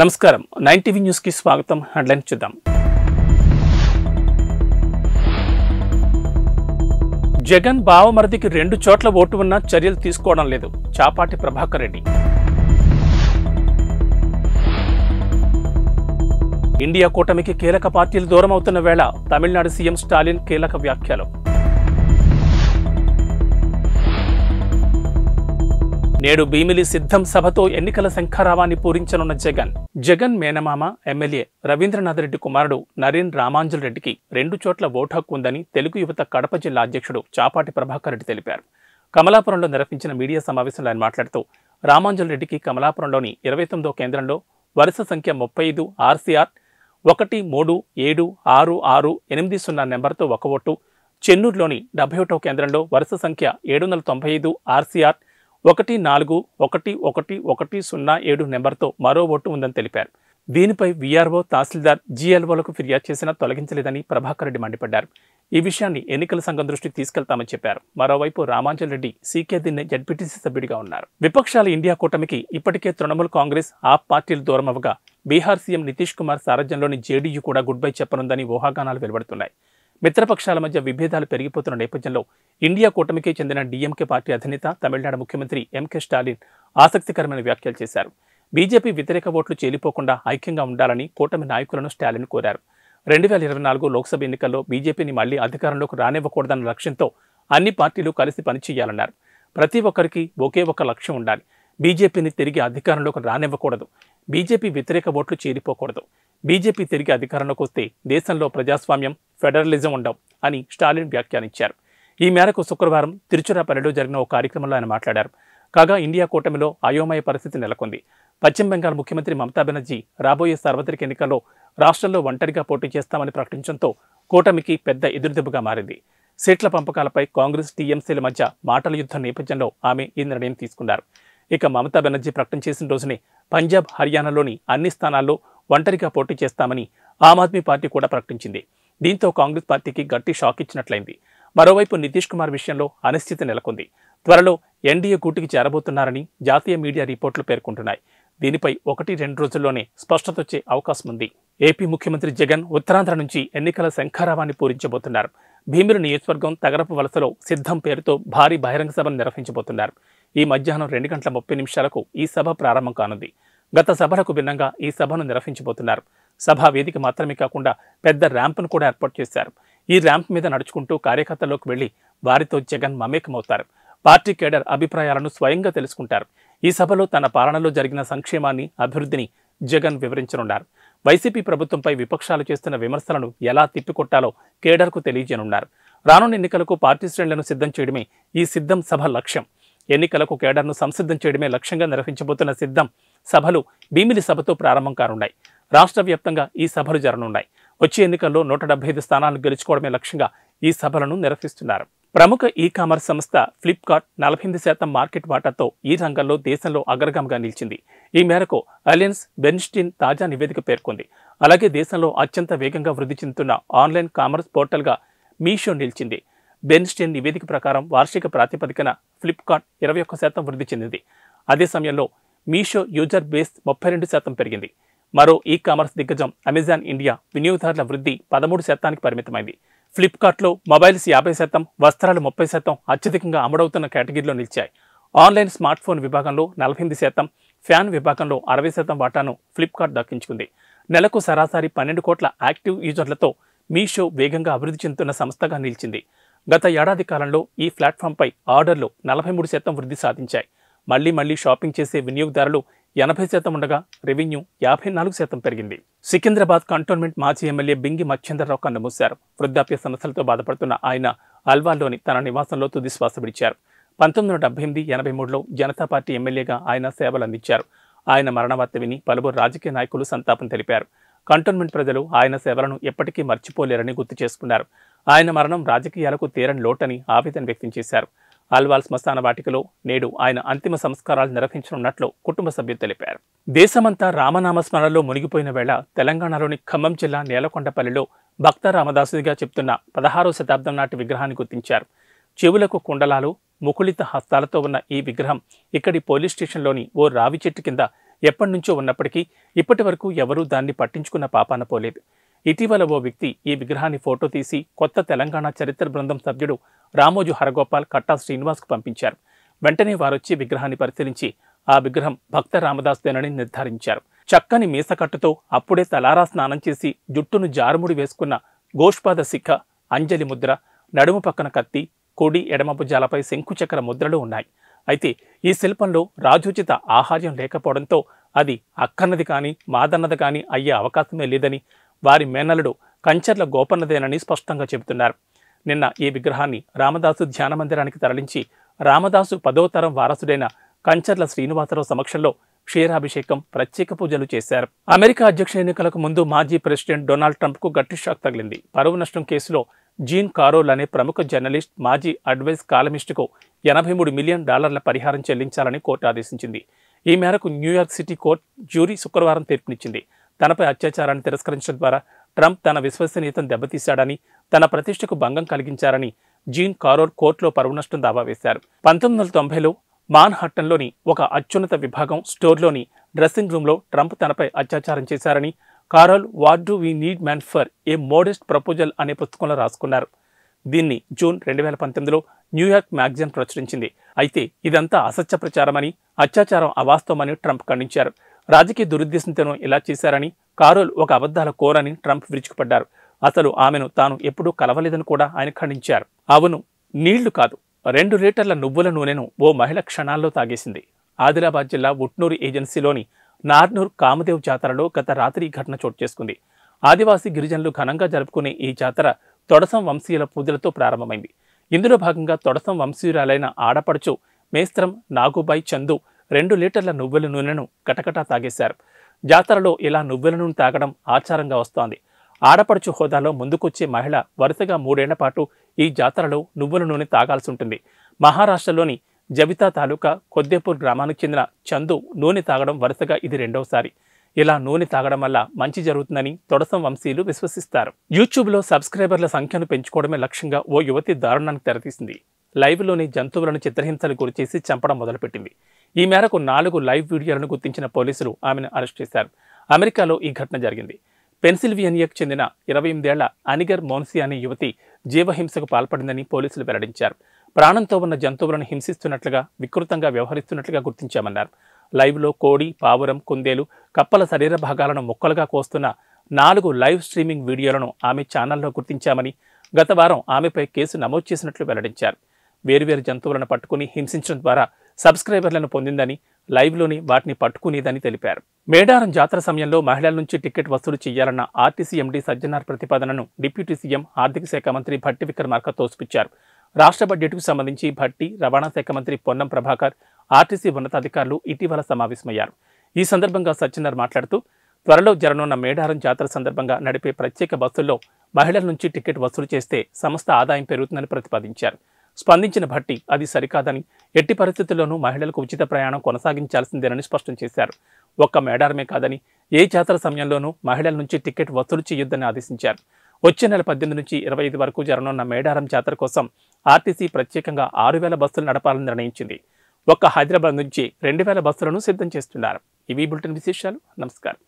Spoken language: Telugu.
నమస్కారం 9 న్యూస్ కి స్వాగతం. హెడ్లైన్ చూద్దాం. జగన్ బావమరిదికి 2 చోట్ల ఓటు ఉన్నా చర్యలు తీసుకోవడం లేదు. చాపాటి ప్రభాకర్ రెడ్డి. ఇండియా కూటమికి కీలక పార్టీలు దూరం అవుతున్న వేళ తమిళనాడు సీఎం స్టాలిన్ కీలక వ్యాఖ్యలు. నేడు భీమిలి సిద్ధం సభతో ఎన్నికల శంఖారావాన్ని పూరించనున్న జగన్ మేనమామ ఎమ్మెల్యే రవీంద్రనాథ్ రెడ్డి కుమారుడు నరేన్ రామాంజల్ రెడ్డికి 2 చోట్ల ఓటు హక్కు ఉందని తెలుగు యువత కడప జిల్లా అధ్యక్షుడు చాపాటి ప్రభాకర్ రెడ్డి తెలిపారు. కమలాపురంలో నిర్వహించిన మీడియా సమావేశంలో ఆయన మాట్లాడుతూ రామాంజల్ రెడ్డికి కమలాపురంలోని 29వ కేంద్రంలో వరుస సంఖ్య 35 ఆర్సీఆర్ 137668 నెంబర్తో 1 ఓటు, చెన్నూరులోని 71వ కేంద్రంలో వరుస సంఖ్య 795 ఆర్సీఆర్ 14111007 నెంబర్తో మరో ఓటు ఉందని తెలిపారు. దీనిపై వీఆర్ఓ, తహసీల్దార్, జీఎల్ఓలకు ఫిర్యాదు చేసినా తొలగించలేదని ప్రభాకర్ రెడ్డి మండిపడ్డారు. ఈ విషయాన్ని ఎన్నికల సంఘం దృష్టికి తీసుకెళ్తామని చెప్పారు. మరోవైపు రామాంజల్ రెడ్డి సీకే దిన్నే జడ్పీటీసీ సభ్యుడిగా ఉన్నారు. విపక్షాల ఇండియా కూటమికి ఇప్పటికే తృణమూల్ కాంగ్రెస్, ఆప్ పార్టీలు దూరం అవ్వగా బీహార్ సీఎం నితీష్ కుమార్ సారథ్యంలోని జేడీయూ కూడా గుడ్ బై చెప్పనుందని ఊహాగానాలు వెలువడుతున్నాయి. మిత్రపక్షాల మధ్య విభేదాలు పెరిగిపోతున్న నేపథ్యంలో ఇండియా కూటమికి చెందిన డీఎంకే పార్టీ అధినేత తమిళనాడు ముఖ్యమంత్రి ఎంకే స్టాలిన్ ఆసక్తికరమైన వ్యాఖ్యలు చేశారు. బీజేపీ వ్యతిరేక ఓట్లు చేలిపోకుండా ఐక్యంగా ఉండాలని కూటమి నాయకులను స్టాలిన్ కోరారు. 2024 లోక్సభ ఎన్నికల్లో బీజేపీని మళ్లీ అధికారంలోకి రానివ్వకూడదన్న లక్ష్యంతో అన్ని పార్టీలు కలిసి పనిచేయాలన్నారు. ప్రతి ఒక్కరికి ఒకే ఒక లక్ష్యం ఉండాలి. బీజేపీని తిరిగి అధికారంలోకి రానివ్వకూడదు. బీజేపీ వ్యతిరేక ఓట్లు చేరిపోకూడదు. బీజేపీ తిరిగి అధికారంలోకి వస్తే దేశంలో ప్రజాస్వామ్యం, ఫెడరలిజం ఉండవు అని స్టాలిన్ వ్యాఖ్యానించారు. ఈ మేరకు శుక్రవారం తిరుచిరాపల్లిలో జరిగిన ఓ కార్యక్రమంలో ఆయన మాట్లాడారు. కాగా ఇండియా కూటమిలో అయోమయ పరిస్థితి నెలకొంది. పశ్చిమ బెంగాల్ ముఖ్యమంత్రి మమతా బెనర్జీ రాబోయే సార్వత్రిక ఎన్నికల్లో రాష్ట్రంలో ఒంటరిగా పోటీ చేస్తామని ప్రకటించడంతో కూటమికి పెద్ద ఎదురుదెబ్బగా మారింది. సీట్ల పంపకాలపై కాంగ్రెస్, టీఎంసీల మధ్య మాటల యుద్ధం నేపథ్యంలో ఆమె ఈ నిర్ణయం తీసుకున్నారు. ఇక మమతా బెనర్జీ ప్రకటన చేసిన రోజునే పంజాబ్, హర్యానాలోని అన్ని స్థానాల్లో ఒంటరిగా పోటీ చేస్తామని ఆమ్ ఆద్మీ పార్టీ కూడా ప్రకటించింది. దీంతో కాంగ్రెస్ పార్టీకి గట్టి షాక్ ఇచ్చినట్లయింది. మరోవైపు నితీష్ కుమార్ విషయంలో అనిశ్చితి నెలకొంది. త్వరలో ఎన్డీఏ గూటికి చేరబోతున్నారని జాతీయ మీడియా రిపోర్టులు పేర్కొంటున్నాయి. దీనిపై 1-2 రోజుల్లోనే స్పష్టత వచ్చే అవకాశం ఉంది. ఏపీ ముఖ్యమంత్రి జగన్ ఉత్తరాంధ్ర నుంచి ఎన్నికల శంఖారావాన్ని పూరించబోతున్నారు. భీమిలి నియోజకవర్గం తగరపు వలసలో సిద్ధం పేరుతో భారీ బహిరంగ సభను నిర్వహించబోతున్నారు. ఈ మధ్యాహ్నం 2:30 ఈ సభ ప్రారంభం కానుంది. గత సభలకు భిన్నంగా ఈ సభను నిర్వహించబోతున్నారు. సభా వేదిక మాత్రమే కాకుండా పెద్ద ర్యాంపును కూడా ఏర్పాటు చేశారు. ఈ ర్యాంప్ మీద నడుచుకుంటూ కార్యకర్తల్లోకి వెళ్లి వారితో జగన్ మమేకమవుతారు. పార్టీ కేడర్ అభిప్రాయాలను స్వయంగా తెలుసుకుంటారు. ఈ సభలో తన పాలనలో జరిగిన సంక్షేమాన్ని, అభివృద్ధిని జగన్ వివరించనున్నారు. వైసీపీ ప్రభుత్వంపై విపక్షాలు చేస్తున్న విమర్శలను ఎలా తిప్పికొట్టాలో కేడర్కు తెలియజేయనున్నారు. రానున్న ఎన్నికలకు పార్టీ శ్రేణులను సిద్ధం చేయడమే ఈ సిద్ధం సభ లక్ష్యం. ఎన్నికలకు కేడర్ను సంసిద్ధం చేయడమే లక్ష్యంగా నిర్వహించబోతున్న సిద్ధం సభలు భీమిలి సభతో ప్రారంభం కానున్నాయి. రాష్ట్ర వ్యాప్తంగా ఈ సభలు జరగనున్నాయి. వచ్చే ఎన్నికల్లో 175 స్థానాలను గెలుచుకోవడమే లక్ష్యంగా ఈ సభలను నిర్వహిస్తున్నారు. ప్రముఖ ఈ-కామర్స్ సంస్థ ఫ్లిప్కార్ట్ 48% మార్కెట్ వాటాతో ఈ రంగంలో దేశంలో అగ్రగామిగా నిలిచింది. ఈ మేరకు అలయన్స్ బెర్న్స్టీన్ తాజా నివేదిక పేర్కొంది. అలాగే దేశంలో అత్యంత వేగంగా వృద్ధి చెందుతున్న ఆన్లైన్ కామర్స్ పోర్టల్గా మీషో నిలిచింది. బెర్న్స్టీన్ నివేదిక ప్రకారం వార్షిక ప్రాతిపదికన ఫ్లిప్కార్ట్ 21% వృద్ధి చెందింది. అదే సమయంలో మీషో యూజర్ బేస్ 32% పెరిగింది. మరో ఈ-కామర్స్ దిగ్గజం అమెజాన్ ఇండియా వినియోగదారుల వృద్ధి 13% పరిమితమైంది. ఫ్లిప్కార్ట్లో మొబైల్స్ 50%, వస్త్రాలు 30% అత్యధికంగా అమ్ముడవుతున్న కేటగిరీలో నిలిచాయి. ఆన్లైన్ స్మార్ట్ ఫోన్ విభాగంలో 48%, ఫ్యాన్ విభాగంలో 60% వాటాను ఫ్లిప్కార్ట్ దక్కించుకుంది. నెలకు సరాసరి 12 కోట్ల యాక్టివ్ యూజర్లతో మీషో వేగంగా అభివృద్ధి చెందుతున్న సంస్థగా నిలిచింది. గత ఏడాది కాలంలో ఈ ప్లాట్ఫామ్పై ఆర్డర్లు 43% వృద్ధి సాధించాయి. మళ్లీ షాపింగ్ చేసే వినియోగదారులు 80% ఉండగా రెవెన్యూ 54% పెరిగింది. సికింద్రాబాద్ కంటోన్మెంట్ మాజీ ఎమ్మెల్యే బింగి మచ్చేంద్రరావు కన్నుమూశారు. వృద్ధాప్య సమస్యలతో బాధపడుతున్న ఆయన అల్వాల్లోని తన నివాసంలో తుది శ్వాస విడిచారు. 1978-83లో జనతా పార్టీ ఎమ్మెల్యేగా ఆయన సేవలు అందించారు. ఆయన మరణ వార్త విని పలువురు రాజకీయ నాయకులు సంతాపం తెలిపారు. కంటోన్మెంట్ ప్రజలు ఆయన సేవలను ఎప్పటికీ మర్చిపోలేరని గుర్తు చేసుకున్నారు. ఆయన మరణం రాజకీయాలకు తీరని లోటని ఆవేదన వ్యక్తం చేశారు. అల్వాల్ శ్మశాన వాటికలో నేడు ఆయన అంతిమ సంస్కారాలు నిర్వహించనున్నట్లు కుటుంబ సభ్యులు తెలిపారు. దేశమంతా రామనామ స్మరణలో మునిగిపోయిన వేళ తెలంగాణలోని ఖమ్మం జిల్లా నేలకొండపల్లిలో భక్త రామదాసుడిగా చెప్తున్న 16వ శతాబ్దం నాటి విగ్రహాన్ని గుర్తించారు. చెవులకు కుండలాలు, ముకుళిత హస్తాలతో ఉన్న ఈ విగ్రహం ఇక్కడి పోలీస్ స్టేషన్లోని ఓ రావి చెట్టు కింద ఎప్పటి నుంచో ఉన్నప్పటికీ ఇప్పటి వరకు ఎవరూ దాన్ని పట్టించుకున్న పాపాన పోలేదు. ఇటీవల ఓ వ్యక్తి ఈ విగ్రహాన్ని ఫోటో తీసి కొత్త తెలంగాణ చరిత్ర బృందం సభ్యుడు రామోజు హరగోపాల్ కట్టా శ్రీనివాస్కు పంపించారు. వెంటనే వారొచ్చి విగ్రహాన్ని పరిశీలించి ఆ విగ్రహం భక్త రామదాసుదేనని నిర్ధారించారు. చక్కని మీసకట్టుతో అప్పుడే తలారా స్నానం చేసి జుట్టును జారుముడి వేసుకున్న గోష్పాద శిఖ, అంజలి ముద్ర, నడుము పక్కన కత్తి, కుడి ఎడమ భుజాలపై శంకుచక్ర ముద్రలు ఉన్నాయి. అయితే ఈ శిల్పంలో రాజోచిత ఆహార్యం లేకపోవడంతో అది అక్కన్నది కానీ మాదన్నది కానీ అయ్యే అవకాశమే లేదని, వారి మేనల్లుడు కంచర్ల గోపన్నదేనని స్పష్టంగా చెబుతున్నారు. నిన్న ఈ విగ్రహాన్ని రామదాసు ధ్యాన మందిరానికి తరలించి రామదాసు 10వ తరం వారసుడైన కంచర్ల శ్రీనివాసరావు సమక్షంలో క్షీరాభిషేకం, ప్రత్యేక పూజలు చేశారు. అమెరికా అధ్యక్ష ఎన్నికలకు ముందు మాజీ ప్రెసిడెంట్ డొనాల్డ్ ట్రంప్కు గట్టి షాక్ తగిలింది. పరువు నష్టం కేసులో జీన్ కారోల్ అనే ప్రముఖ జర్నలిస్ట్, మాజీ అడ్వైస్ కాలమిస్టుకు $83 మిలియన్ పరిహారం చెల్లించాలని కోర్టు ఆదేశించింది. ఈ మేరకు న్యూయార్క్ సిటీ కోర్టు జ్యూరీ శుక్రవారం తీర్పునిచ్చింది. తనపై అత్యాచారాన్ని తిరస్కరించడం ద్వారా ట్రంప్ తన విశ్వసనీయతను దెబ్బతీశాడని, తన ప్రతిష్టకు భంగం కలిగించారని జీన్ కారోల్ కోర్టులో పరువు నష్టం దావా వేశారు. 1990లో మాన్హట్టన్లోని ఒక అత్యున్నత విభాగం స్టోర్లోని డ్రెస్సింగ్ రూమ్లో ట్రంప్ తనపై అత్యాచారం చేశారని Carroll what do we need man for a modest proposal అనే పుస్తకంలో రాసుకున్నారు. దీన్ని జూన్ 2019లో న్యూయార్క్ మ్యాగజైన్ ప్రచురించింది. అయితే ఇదంతా అసత్య ప్రచారమని, అత్యాచారం అవాస్తవమని ట్రంప్ ఖండించారు. రాజకీయ దురుద్దేశంతోనూ ఇలా చేశారని, కారోల్ ఒక అబద్ధాల కోరని ట్రంప్ విరుచుకుపడ్డారు. అసలు ఆమెను తాను ఎప్పుడూ కలవలేదని కూడా ఆయన ఖండించారు. అవును, నీళ్లు కాదు, 2 లీటర్ల నువ్వుల నూనెను ఓ మహిళ క్షణాల్లో తాగేసింది. ఆదిలాబాద్ జిల్లా ఉట్నూరు ఏజెన్సీలోని నార్నూర్ కామదేవ్ జాతరలో గత రాత్రి ఈ ఘటన చోటు చేసుకుంది. ఆదివాసీ గిరిజనులు ఘనంగా జరుపుకునే ఈ జాతర తొడసం వంశీయుల పూజలతో ప్రారంభమైంది. ఇందులో భాగంగా తొడసం వంశీయురాలైన ఆడపడుచు మేస్త్రం నాగుబాయి చందు 2 లీటర్ల నువ్వుల నూనెను కటకటా తాగేశారు. జాతరలో ఇలా నువ్వుల నూనె తాగడం ఆచారంగా వస్తోంది. ఆడపడుచు హోదాలో ముందుకొచ్చే మహిళ వరుసగా 3 ఏళ్ల పాటు ఈ జాతరలో నువ్వుల నూనె తాగాల్సి ఉంటుంది. మహారాష్ట్రలోని జబితా తాలూకా కొద్దేపూర్ గ్రామానికి చెందిన చందు నూనె తాగడం వరుసగా ఇది 2వసారి. ఇలా నూనె తాగడం వల్ల మంచి జరుగుతుందని తొడసం వంశీయులు విశ్వసిస్తారు. యూట్యూబ్లో సబ్స్క్రైబర్ల సంఖ్యను పెంచుకోవడమే లక్ష్యంగా ఓ యువతి దారుణానికి తెరతీసింది. లైవ్లోని జంతువులను చిత్రహింసలు గురిచేసి చంపడం మొదలుపెట్టింది. ఈ మేరకు 4 లైవ్ వీడియోలను గుర్తించిన పోలీసులు ఆమెను అరెస్ట్ చేశారు. అమెరికాలో ఈ ఘటన జరిగింది. పెన్సిల్వేనియాకు చెందిన 28 ఏళ్ల అనిగర్ మోన్సీ అనే యువతి జీవహింసకు పాల్పడిందని పోలీసులు వెల్లడించారు. ప్రాణంతో ఉన్న జంతువులను హింసిస్తున్నట్లుగా, వికృతంగా వ్యవహరిస్తున్నట్లుగా గుర్తించామన్నారు. లైవ్లో కోడి, పావురం, కుందేలు, కప్పల శరీర భాగాలను ముక్కలుగా కోస్తున్న 4 లైవ్ స్ట్రీమింగ్ వీడియోలను ఆమె ఛానల్లో గుర్తించామని, గత వారం ఆమెపై కేసు నమోదు చేసినట్లు వెల్లడించారు. వేరువేరు జంతువులను పట్టుకుని హింసించడం ద్వారా సబ్స్క్రైబర్లను పొందిందని, లైవ్లోని వాటిని పట్టుకునేదని తెలిపారు. మేడారం జాతర సమయంలో మహిళల నుంచి టికెట్ వసూలు చేయాలన్న ఆర్టీసీ ఎండీ సజ్జనార్ ప్రతిపాదనను డిప్యూటీ సీఎం, ఆర్థిక శాఖ మంత్రి భట్టి విక్రమార్క తోసిపుచ్చారు. రాష్ట్ర బడ్జెట్కు సంబంధించి భట్టి, రవాణా శాఖ మంత్రి పొన్నం ప్రభాకర్, ఆర్టీసీ ఉన్నతాధికారులు ఇటీవల సమావేశమయ్యారు. ఈ సందర్భంగా సజ్జనార్ మాట్లాడుతూ, త్వరలో జరగనున్న మేడారం జాతర సందర్భంగా నడిపే ప్రత్యేక బస్సుల్లో మహిళల నుంచి టికెట్ వసూలు చేస్తే సంస్థ ఆదాయం పెరుగుతుందని ప్రతిపాదించారు. స్పందించిన భట్టి అది సరికాదని, ఎట్టి పరిస్థితుల్లోనూ మహిళలకు ఉచిత ప్రయాణం కొనసాగించాల్సిందేనని స్పష్టం చేశారు. ఒక్క మేడారమే కాదని ఏ జాతర సమయంలోనూ మహిళల నుంచి టికెట్ వసూలు చేయొద్దని ఆదేశించారు. వచ్చే నెల 18 నుంచి 25 వరకు జరగనున్న మేడారం జాతర కోసం ఆర్టీసీ ప్రత్యేకంగా 6,000 బస్సులు నడపాలని నిర్ణయించింది. ఒక్క హైదరాబాద్ నుంచి 2,000 బస్సులను సిద్ధం చేస్తున్నారు. ఇవి బులెటిన్ విశేషాలు. నమస్కారం.